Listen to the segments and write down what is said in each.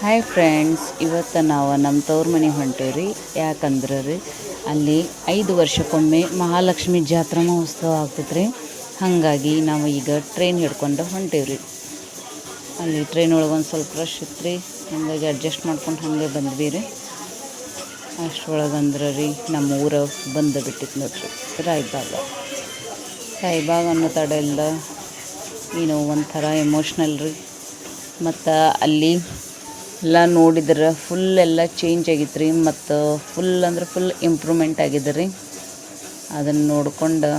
Hi friends, ಇವತ್ತು ನಾವು ನಮ್ಮ ತವ್ರ ಮನೆಗೆ ಹೊಂಟೇವಿ ರೀ. ಯಾಕಂದ್ರೆ ರೀ ಅಲ್ಲಿ 5 ವರ್ಷಕ್ಕೊಮ್ಮೆ ಮಹಾಲಕ್ಷ್ಮಿ ಜಾತ್ರಾ ಮಹೋತ್ಸವ ಆಗ್ತೈತೆ ರೀ. ಹಾಗಾಗಿ ನಾವು ಈಗ ಟ್ರೈನ್ ಹಿಡ್ಕೊಂಡು ಹೊಂಟೇವಿ ರೀ. ಅಲ್ಲಿ ಟ್ರೈನ್ ಒಳಗೆ ಒಂದು ಸ್ವಲ್ಪ ರಶ್ ಇತ್ತು ರೀ, ಹಾಗಾಗಿ ಅಡ್ಜಸ್ಟ್ ಮಾಡ್ಕೊಂಡು ಹಾಗೆ ಬಂದ್ವಿ ರೀ. ಅಷ್ಟರೊಳಗೆ ಅಂದ್ರೆ ರೀ ನಮ್ಮ ಊರು ಬಂದು ಬಿಟ್ಟಿತ್ತು ನೋಡ್ರಿ, ರಾಯಬಾಗ ಅನ್ನೋ ತಡೆಲ್ಲ ಏನೋ ಒಂಥರ ಎಮೋಷ್ನಲ್ ರೀ. ಮತ್ತು ಅಲ್ಲಿ ಎಲ್ಲ ನೋಡಿದ್ರೆ ಫುಲ್ ಎಲ್ಲ ಚೇಂಜ್ ಆಗಿತ್ತು ರೀ. ಮತ್ತು ಫುಲ್ ಇಂಪ್ರೂವ್ಮೆಂಟ್ ಆಗಿದೆ ರೀ. ಅದನ್ನು ನೋಡ್ಕೊಂಡು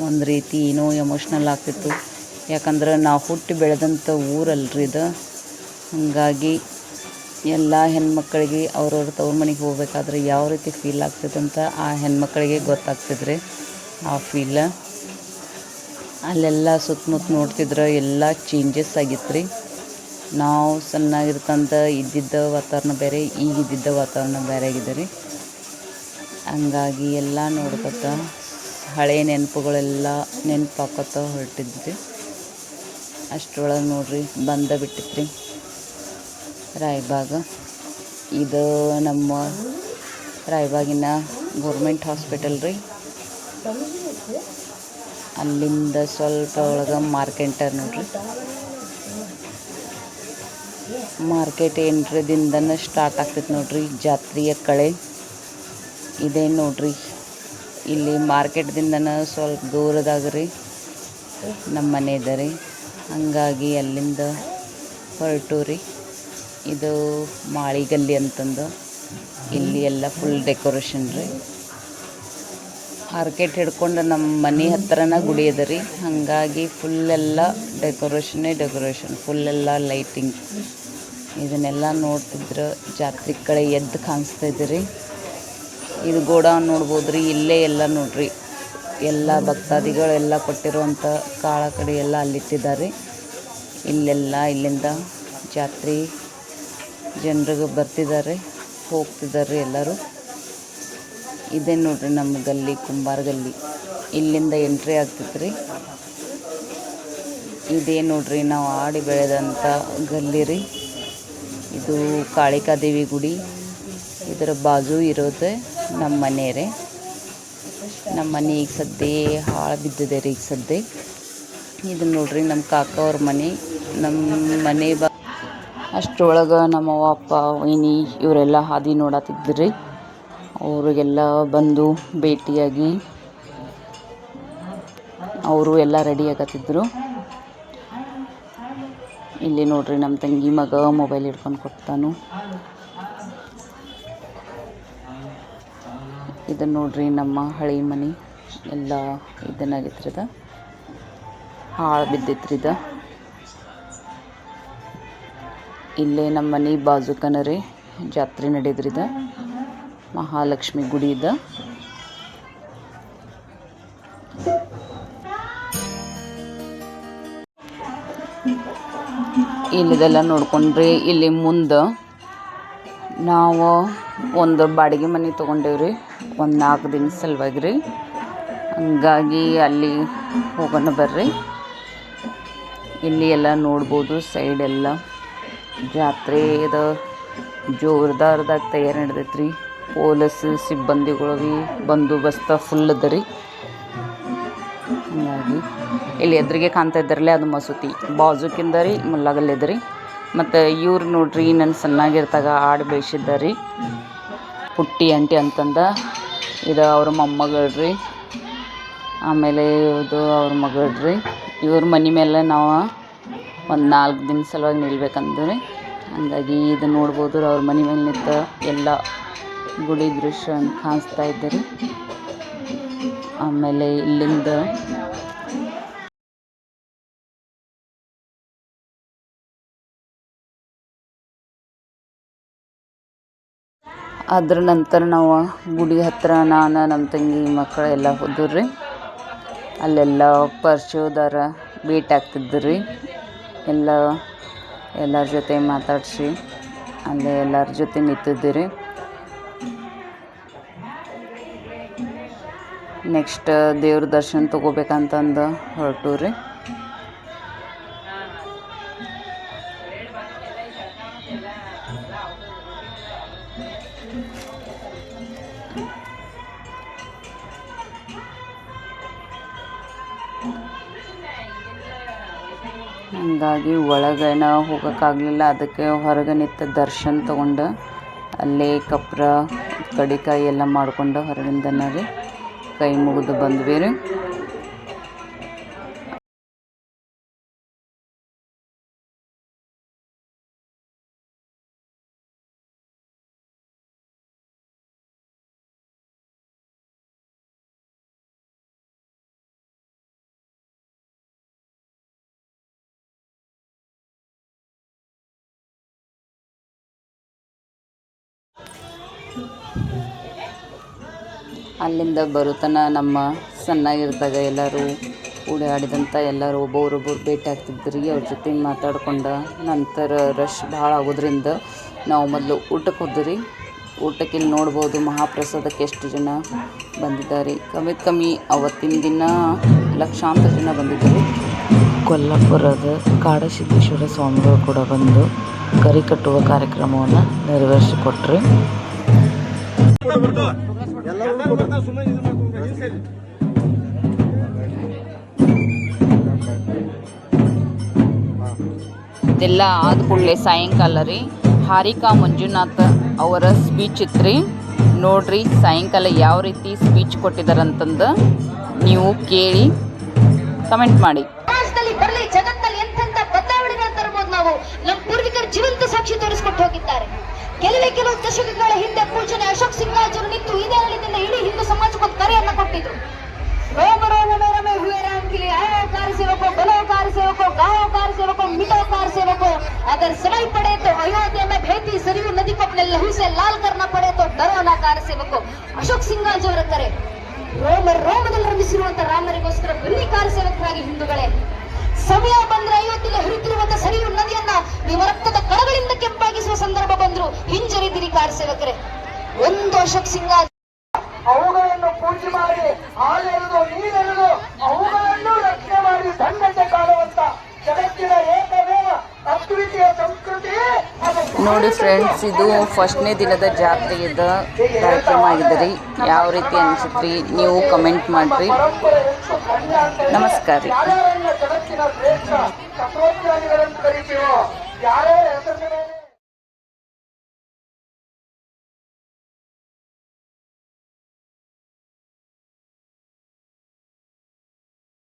ಒಂದು ರೀತಿ ಏನೋ ಎಮೋಷ್ನಲ್ ಆಗ್ತಿತ್ತು. ಯಾಕಂದ್ರೆ ನಾವು ಹುಟ್ಟಿ ಬೆಳೆದಂಥ ಊರಲ್ರಿ ಇದು. ಹಾಗಾಗಿ ಎಲ್ಲ ಹೆಣ್ಮಕ್ಳಿಗೆ ಅವ್ರವ್ರ ತವ್ರ ಮನೆಗೆ ಹೋಗ್ಬೇಕಾದ್ರೆ ಯಾವ ರೀತಿ ಫೀಲ್ ಆಗ್ತದಂತ ಆ ಹೆಣ್ಮಕ್ಳಿಗೆ ಗೊತ್ತಾಗ್ತಿದ್ರಿ ಆ ಫೀಲ. ಅಲ್ಲೆಲ್ಲ ಸುತ್ತಮುತ್ತ ನೋಡ್ತಿದ್ರೆ ಎಲ್ಲ ಚೇಂಜಸ್ ಆಗಿತ್ತು ರೀ. ನಾವು ಸಣ್ಣಾಗಿರ್ತಂತ ಇದ್ದಿದ್ದ ವಾತಾವರಣ ಬೇರೆ, ಈಗಿದ್ದ ವಾತಾವರಣ ಬೇರೆ ಆಗಿದೆ ರೀ. ಹಂಗಾಗಿ ಎಲ್ಲ ನೋಡ್ಕೊತ ಹಳೆಯ ನೆನಪುಗಳೆಲ್ಲ ನೆನಪಾಕೋತ ಹೊರಟಿದ್ವಿ. ಅಷ್ಟರೊಳಗೆ ನೋಡ್ರಿ ಬಂದ ಬಿಟ್ಟಿತ್ತು ರೀ ರಾಯಬಾಗ. ಇದು ನಮ್ಮ ರಾಯಬಾಗಿನ ಗೌರ್ಮೆಂಟ್ ಹಾಸ್ಪಿಟಲ್ ರೀ. ಅಲ್ಲಿಂದ ಸ್ವಲ್ಪ ಒಳಗೆ ಮಾರ್ಕೆಂಟರ್ ನೋಡ್ರಿ. ಮಾರ್ಕೆಟ್ ಎಂಟ್ರದಿಂದನೇ ಸ್ಟಾರ್ಟ್ ಆಗ್ತೈತೆ ನೋಡ್ರಿ ಜಾತ್ರೆಯ ಕಳೆ. ಇದೇ ನೋಡ್ರಿ, ಇಲ್ಲಿ ಮಾರ್ಕೆಟ್ದಿಂದನೇ ಸ್ವಲ್ಪ ದೂರದಾಗ ರೀ ನಮ್ಮ ಮನೆ ಇದೆ ರೀ. ಹಾಗಾಗಿ ಅಲ್ಲಿಂದ ಹೊರಟು ರೀ. ಇದು ಮಾಳಿಗಲ್ಲಿ ಅಂತಂದು ಇಲ್ಲಿ ಎಲ್ಲ ಫುಲ್ ಡೆಕೋರೇಷನ್ ರೀ. ಮಾರ್ಕೆಟ್ ಹಿಡ್ಕೊಂಡು ನಮ್ಮ ಮನೆ ಹತ್ರನ ಗುಡಿ ಅದ ರೀ. ಹಾಗಾಗಿ ಫುಲ್ಲೆಲ್ಲ ಡೆಕೋರೇಷನ್ ಫುಲ್ಲೆಲ್ಲ ಲೈಟಿಂಗ್. ಇದನ್ನೆಲ್ಲ ನೋಡ್ತಿದ್ರೆ ಜಾತ್ರೆ ಕಡೆ ಎದ್ದು ಕಾಣಿಸ್ತಾಯಿದೆ ರೀ. ಇದು ಗೋಡೌನ್ ನೋಡ್ಬೋದು ರೀ. ಇಲ್ಲೇ ಎಲ್ಲ ನೋಡ್ರಿ, ಎಲ್ಲ ಭಕ್ತಾದಿಗಳೆಲ್ಲ ಕೊಟ್ಟಿರುವಂಥ ಕಾಳ ಕಡೆ ಎಲ್ಲ ಅಲ್ಲಿಟ್ಟಿದ್ದಾರೆ. ಇಲ್ಲಿಂದ ಜಾತ್ರೆ ಜನರಿಗೆ ಬರ್ತಿದ್ದಾರೆ, ಹೋಗ್ತಿದ್ದಾರೆ ಎಲ್ಲರೂ. ಇದೇ ನೋಡ್ರಿ ನಮ್ಮ ಗಲ್ಲಿ, ಕುಂಬಾರ ಗಲ್ಲಿ. ಇಲ್ಲಿಂದ ಎಂಟ್ರಿ ಆಗ್ತೈತೆ ರೀ. ಇದೇ ನೋಡ್ರಿ ನಾವು ಆಡಿ ಬೆಳೆದಂಥ ಗಲ್ಲಿ ರೀ. ಇದು ಕಾಳಿಕಾದೇವಿ ಗುಡಿ. ಇದರ ಬಾಜು ಇರೋದು ನಮ್ಮ ಮನೆ ರೀ. ನಮ್ಮ ಮನೆ ಈಗ ಸದ್ಯ ಹಾಳು ಬಿದ್ದಿದೆ ರೀ. ಈಗ ಸದ್ಯ ಇದು ನೋಡ್ರಿ ನಮ್ಮ ಕಾಕ ಅವ್ರ ಮನೆ. ನಮ್ಮ ಮನೆ ಅಷ್ಟರೊಳಗೆ ನಮ್ಮ ಅಪ್ಪ ವೈನಿ ಇವರೆಲ್ಲ ಹಾದಿ ನೋಡತ್ತಿದ್ರಿ. ಅವ್ರಿಗೆಲ್ಲ ಬಂದು ಭೇಟಿಯಾಗಿ ಅವರು ಎಲ್ಲ ರೆಡಿ ಆಗತ್ತಿದ್ರು. ಇಲ್ಲಿ ನೋಡ್ರಿ ನಮ್ಮ ತಂಗಿ ಮಗ ಮೊಬೈಲ್ ಹಿಡ್ಕೊಂಡು ಕೊಡ್ತಾನು. ಇದನ್ನು ನೋಡ್ರಿ ನಮ್ಮ ಹಳೆ ಮನೆ ಎಲ್ಲ ಇದನ್ನಾಗಿತ್ರಿದ, ಹಾಳು ಬಿದ್ದಿತ್ರಿದ. ಇಲ್ಲೇ ನಮ್ಮ ಮನೆ ಬಾಜುಕನ ರೀ ಜಾತ್ರೆ ನಡೆದ್ರಿದ, ಮಹಾಲಕ್ಷ್ಮಿ ಗುಡಿ ಇದ. ಇಲ್ಲಿದೆಲ್ಲ ನೋಡ್ಕೊಂಡ್ರಿ. ಇಲ್ಲಿ ಮುಂದೆ ನಾವು ಒಂದು ಬಾಡಿಗೆ ಮನೆ ತೊಗೊಂಡೇವ್ರಿ, ಒಂದು 4 ದಿನ ಸಲುವಾಗಿ ರೀ. ಹಂಗಾಗಿ ಅಲ್ಲಿ ಹೋಗೋಣ ಬರ್ರಿ. ಇಲ್ಲಿ ಎಲ್ಲ ನೋಡ್ಬೋದು, ಸೈಡೆಲ್ಲ ಜಾತ್ರೆದ ಜೋರ್ದಾರ್ದಾಗ ತಯಾರಿ ನಡೆದೈತೆ ರೀ. ಪೊಲೀಸ್ ಸಿಬ್ಬಂದಿಗಳು ಬಂದೋಬಸ್ತ ಫುಲ್ ಅದ ರೀ. ಹಾಗಾಗಿ ಇಲ್ಲಿ ಎದುರಿಗೆ ಕಾಣ್ತಾ ಇದ್ದಾರಲ್ಲ ಅದು ಮಸೂತಿ, ಬಾಜುಕಿಂದ ರೀ ಮುಲ್ಲಗಲ್ಲಿದೆ ರೀ. ಮತ್ತು ಇವ್ರು ನೋಡ್ರಿ ನನ್ನ ಸಣ್ಣಾಗಿರ್ತಾಗ ಆಡಿ ಬೆಳೆಸಿದ್ದಾರೆ ಪುಟ್ಟಿ ಆಂಟಿ ಅಂತಂದ. ಇದು ಅವ್ರ ಮೊಮ್ಮಗಳ್ರಿ. ಆಮೇಲೆ ಇದು ಅವ್ರ ಮಗಳ್ರಿ. ಇವ್ರ ಮನೆ ಮೇಲೆ ನಾವು ಒಂದು 4 ದಿನ ಸಲುವಾಗಿ ನಿಲ್ಬೇಕಂದ್ರೆ, ಹಾಗಾಗಿ ಇದು ನೋಡ್ಬೋದು ಅವ್ರ ಮನೆ ಮೇಲೆ ನಿಂತ ಎಲ್ಲ ಗುಡಿ ದೃಶ್ಯ ಕಾಣಿಸ್ತಾ ಇದ್ದಾರೆ. ಆಮೇಲೆ ಇಲ್ಲಿಂದ ಅದ್ರ ನಂತರ ನಾವು ಗುಡಿ ಹತ್ರ ನಾನು ನಮ್ಮ ತಂಗಿ ಮಕ್ಕಳು ಎಲ್ಲ ಹೋದ್ರಿ. ಅಲ್ಲೆಲ್ಲ ಪರಿಚಯದವ್ರ ಭೇಟಿ ಆಗ್ತಿದ್ರಿ. ಎಲ್ಲರ ಜೊತೆ ಮಾತಾಡಿಸಿ ಅಲ್ಲೇ ಎಲ್ಲರ ಜೊತೆ ನಿಂತಿದ್ದೀರಿ. ನೆಕ್ಸ್ಟ್ ದೇವ್ರ ದರ್ಶನ ತೊಗೋಬೇಕಂತಂದು ಹೊರಟು ರೀ. ಹಾಗಾಗಿ ಒಳಗೇನ ಹೋಗೋಕ್ಕಾಗಲಿಲ್ಲ, ಅದಕ್ಕೆ ಹೊರಗೆ ನಿಂತು ದರ್ಶನ ತೊಗೊಂಡು ಅಲ್ಲೇ ಕಪ್ರ ಕಡಿಕಾಯಿ ಎಲ್ಲ ಮಾಡ್ಕೊಂಡು ಹೊರಗಿಂದನೇ ರೀ ಕೈ ಮುಗಿದು ಬಂದ್ವಿ ರೀ. ಅಲ್ಲಿಂದ ಬರುತನ ನಮ್ಮ ಸಣ್ಣಾಗಿರ್ದಾಗ ಎಲ್ಲರೂ ಓಡಾಡಿದಂಥ ಎಲ್ಲರೂ ಒಬ್ಬೊಬ್ರು ಭೇಟಿ ಆಗ್ತಿದ್ರಿ, ಅವ್ರ ಜೊತೆ ಮಾತಾಡ್ಕೊಂಡು. ನಂತರ ರಶ್ ಭಾಳ ಆಗೋದ್ರಿಂದ ನಾವು ಮೊದಲು ಊಟಕ್ಕೆ ಹೋದ್ರಿ. ಊಟಕ್ಕೆ ಇಲ್ಲಿ ನೋಡ್ಬೋದು ಮಹಾಪ್ರಸಾದಕ್ಕೆ ಎಷ್ಟು ಜನ ಬಂದಿದ್ದಾರೆ. ಕಮ್ಮಿ ಅವತ್ತಿನ ದಿನ ಲಕ್ಷಾಂತರ ಜನ ಬಂದಿದ್ದರು. ಕೊಲ್ಲಾಪುರದ ಕಾಡಸಿದ್ದೇಶ್ವರ ಸ್ವಾಮಿಗಳು ಕೂಡ ಬಂದು ಕರಿ ಕಟ್ಟುವ ಕಾರ್ಯಕ್ರಮವನ್ನು ನೆರವೇರಿಸಿಕೊಟ್ರು. ಇದೆಲ್ಲ ಆದ ಕೂಡಲೇ ಸಾಯಂಕಾಲ ರೀ ಹಾರಿಕಾ ಮಂಜುನಾಥ್ ಅವರ ಸ್ಪೀಚ್ ಇತ್ತು ನೋಡ್ರಿ. ಸಾಯಂಕಾಲ ಯಾವ ರೀತಿ ಸ್ಪೀಚ್ ಕೊಟ್ಟಿದ್ದಾರಂತಂದು ನೀವು ಕೇಳಿ ಕಮೆಂಟ್ ಮಾಡಿ. ಬರಲಿ ಜಗತ್ತಲ್ಲಿ ಎಂತೆಂತ ಬದಲಾವಣೆಗಳನ್ನು ತರಬಹುದು. ನಾವು ನಮ್ಮ ಪೂರ್ವಿಕರ ಜೀವಂತ ಸಾಕ್ಷಿ ತೋರಿಸಿಕೊಟ್ಟು ಹೋಗಿದ್ದಾರೆ. ಕೆಲವು ದಶಕಗಳ ಹಿಂದೆ ಪೂಜನೆ ಅಶೋಕ್ ಸಿಂಗಾಜರು ನಿಂತು ಇದೇ ಹಳ್ಳಿಯಿಂದ ಇಡೀ ಹಿಂದೂ ಸಮಾಜಕ್ಕೊಂದು ಕರೆಯನ್ನ ಕೊಟ್ಟಿದ್ರು. ರೋಮ ರೋಮ ಮೇರಮೆ ಹುए राम के लिए आयो कार सेवको बलो कार सेवको गाओ कार सेवको मिटो कार सेवको अगर समय पड़े तो अयोध्या में बहती सरयू नदी को अपने लहू से लाल करना पड़े तो डरो ना कार सेवको. ಅಶೋಕ್ ಸಿಂಗಾಜ್ ಅವರ ಕರೆ. ರೋಮದಲ್ಲಿ ರಮಿಸಿರುವಂತ ರಾಮರಿಗೋಸ್ಕರ ಬನ್ನಿ ಕಾರ ಸೇವಕರಾಗಿ ಹಿಂದೂಗಳೇ. ಸಮಯ ಬಂದ್ರೆ ಅಯೋಧ್ಯೆಗೆ ಹರಿತಿರುವಂತ ಸರಿಯು ನದಿಯನ್ನ ನಿಮ್ಮ ರಕ್ತದ ಕಣಗಳಿಂದ ಕೆಂಪಾಗಿಸುವ ಸಂದರ್ಭ ಬಂದ್ರು ಹಿಂಜರಿದಿರಿ ಕಾರ ಸೇವಕರೇ. ಒಂದು ಅಶೋಕ್ ಸಿಂಗಾಜ್ ಅವುಗಳನ್ನು ಪೂಜೆ ಮಾಡಿ ಹಾಲೆರೆದು ನೀರೆರೆದು ಅವುಗಳನ್ನು ರಕ್ಷಣೆ ಮಾಡಿ ದಂಡತೆ ಕಾಣುವಂತ ಜಗತ್ತಿನ ಏಕಮೇವ ಅದ್ವಿತೀಯ ಸಂಸ್ಕೃತಿ. ನೋಡಿ ಫ್ರೆಂಡ್ಸ್, ಇದು ಫಸ್ಟ್ನೇ ದಿನದ ಜಾತ್ರೆಯದ ಕಾರ್ಯಕ್ರಮ ಆಗಿದೆ ರೀ. ಯಾವ ರೀತಿ ಅನಿಸಿದ್ರಿ ನೀವು ಕಮೆಂಟ್ ಮಾಡಿರಿ. ನಮಸ್ಕಾರ ರೀ. ಜಗತ್ತಿನ ಶ್ರೇಷ್ಠ ತತ್ವಜ್ಞಾನಿಗಳಂತ ಕರಿತೀವೋ ಯಾರೇ ಹೆಸರಿನ